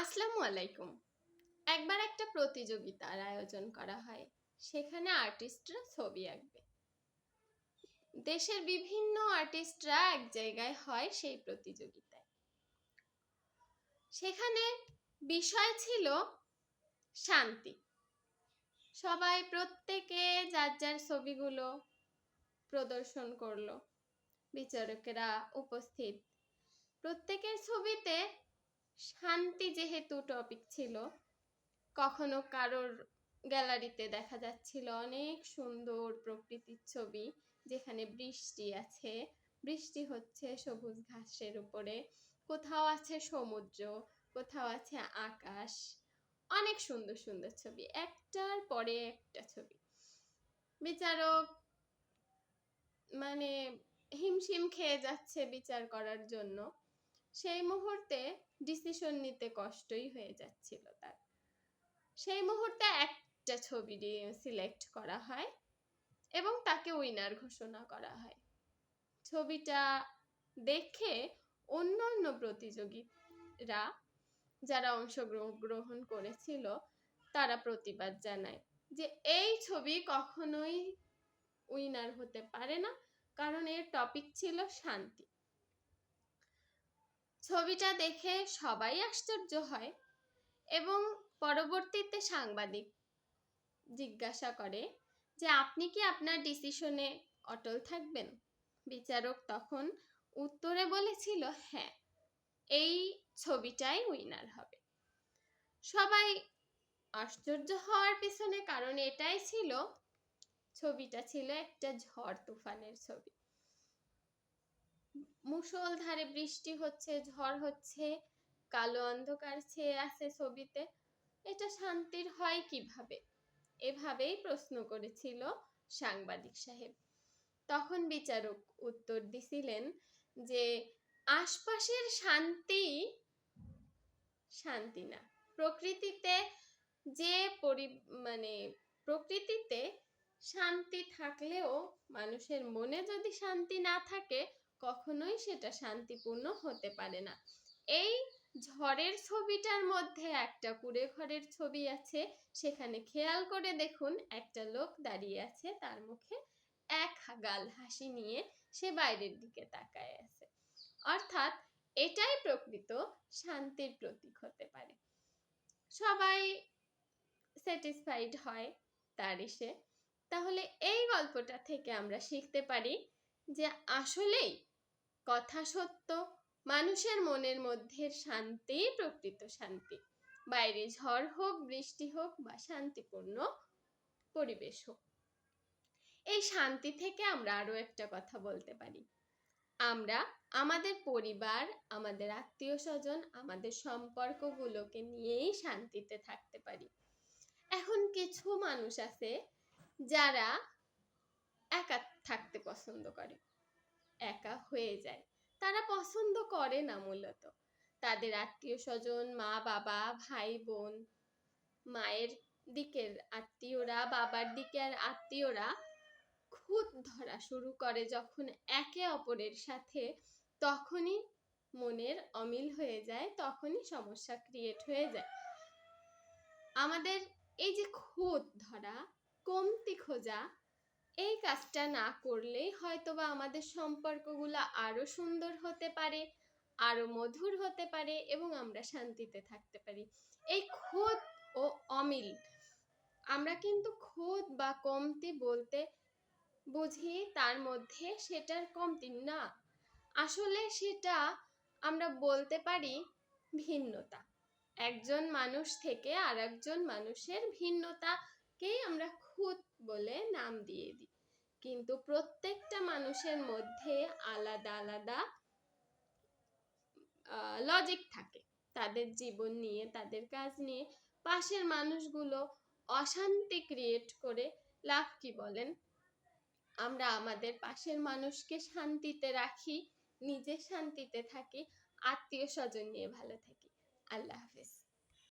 আসসালামু আলাইকুম। একবার একটা প্রতিযোগিতার আয়োজন করা হয়। সেখানে আর্টিস্টরা ছবি আঁকবে। দেশের বিভিন্ন আর্টিস্টরা এক জায়গায় হয় সেই প্রতিযোগিতায়। সেখানে বিষয় ছিল শান্তি। সবাই প্রত্যেকে যার যার ছবিগুলো প্রদর্শন করলো। বিচারকেরা উপস্থিত। প্রত্যেকের ছবিতে শান্তি যেহেতু টপিক ছিল, কখনো কারোর গ্যালারিতে দেখা যাচ্ছিল অনেক সুন্দর প্রকৃতির ছবি, যেখানে বৃষ্টি আছে, বৃষ্টি হচ্ছে সবুজ ঘাসের উপরে, কোথাও আছে সমুদ্র, কোথাও আছে আকাশ, অনেক সুন্দর সুন্দর ছবি, একটার পরে একটা ছবি। বিচারক মানে হিমশিম খেয়ে যাচ্ছে বিচার করার জন্য। সেই মুহূর্তে ডিসিশন নিতে কষ্টই হয়ে যাচ্ছিল তার। সেই মুহূর্তে একটা ছবি সিলেক্ট করা হয় এবং তাকে উইনার ঘোষণা করা হয়। ছবিটা দেখে অন্যান্য প্রতিযোগীরা যারা অংশগ্রহণ করেছিল তারা প্রতিবাদ জানায় যে এই ছবি কখনোই উইনার হতে পারে না, কারণ এর টপিক ছিল শান্তি। ছবিটা দেখে সবাই আশ্চর্য হয় এবং পরবর্তীতে সাংবাদিক জিজ্ঞাসা করে যে আপনি কি আপনার ডিসিশনে অটল থাকবেন? বিচারক তখন উত্তরে বলেছিল হ্যাঁ, এই ছবিটাই উইনার হবে। সবাই আশ্চর্য হওয়ার পিছনে কারণ এটাই ছিল, ছবিটা ছিল একটা ঝড় তুফানের ছবি। মুষলধারে বৃষ্টি হচ্ছে, ঝড় হচ্ছে, কালো অন্ধকার ছেয়ে আছে ছবিতে। এটা শান্তির হয় কিভাবে? এভাবেই প্রশ্ন করেছিল সাংবাদিক সাহেব। তখন বিচারক উত্তর দিছিলেন যে আশপাশের শান্তি শান্তি না, প্রকৃতিতে যে প্রকৃতিতে শান্তি থাকলেও মানুষের মনে যদি শান্তি না থাকে কখনোই সেটা শান্তিপূর্ণ হতে পারে না। এই ঝড়ের ছবিটার মধ্যে একটা কুঁড়ে ঘরের ছবি আছে, সেখানে খেয়াল করে দেখুন একটা লোক দাঁড়িয়ে আছে, তার মুখে এক গাল হাসি নিয়ে সে বাইরের দিকে তাকায় আছে। অর্থাৎ এটাই প্রকৃত শান্তির প্রতীক হতে পারে। সবাই স্যাটিসফাইড হয় তার এসে। তাহলে এই গল্পটা থেকে আমরা শিখতে পারি যে আসলেই কথা সত্য, মানুষের মনের মধ্যে শান্তি প্রকৃত শান্তি। বাইরে ঝড় হোক, বৃষ্টি হোক বা শান্তিপূর্ণ পরিবেশ হোক। এই শান্তি থেকে আমরা আরো একটা কথা বলতে পারি, আমরা আমাদের পরিবার, আমাদের আত্মীয় স্বজন, আমাদের সম্পর্কগুলোকে নিয়েই শান্তিতে থাকতে পারি। এখন কিছু মানুষ আছে যারা একা থাকতে পছন্দ করে, একা হয়ে যায়। তারা পছন্দ করে না মূলত তাদের আত্মীয় স্বজন, মা বাবা, ভাই বোন, মায়ের দিকের আত্মীয়রা, বাবার দিকের আত্মীয়রা খুঁত ধরা শুরু করে যখন একে অপরের সাথে, তখনই মনের অমিল হয়ে যায়, তখনই সমস্যা ক্রিয়েট হয়ে যায়। আমাদের এই যে খুঁত ধরা, কমতি খোঁজা, এই কাজটা না করলেই হয়তোবা আমাদের সম্পর্কগুলো আরো সুন্দর হতে পারে, আরো মধুর হতে পারে এবং আমরা শান্তিতে থাকতে পারি। এই খুঁত ও অমিল, আমরা কিন্তু খুঁত বা কমতি বলতে বুঝি তার মধ্যে সেটার কমতি না, আসলে সেটা আমরা বলতে পারি ভিন্নতা। একজন মানুষ থেকে আর একজন মানুষের ভিন্নতাকেই আমরা খুঁত বলে নাম দিয়ে দিই, কিন্তু প্রত্যেকটা মানুষের মধ্যে আলাদা আলাদা লজিক থাকে, তাদের জীবন নিয়ে, তাদের কাজ নিয়ে। পাশের মানুষগুলো অশান্তি ক্রিয়েট করে লাভ কি বলেন? আমরা আমাদের পাশের মানুষকে শান্তিতে রাখি, নিজে শান্তিতে থাকি, আত্মীয় স্বজন নিয়ে ভালো থাকি। আল্লাহ হাফেজ।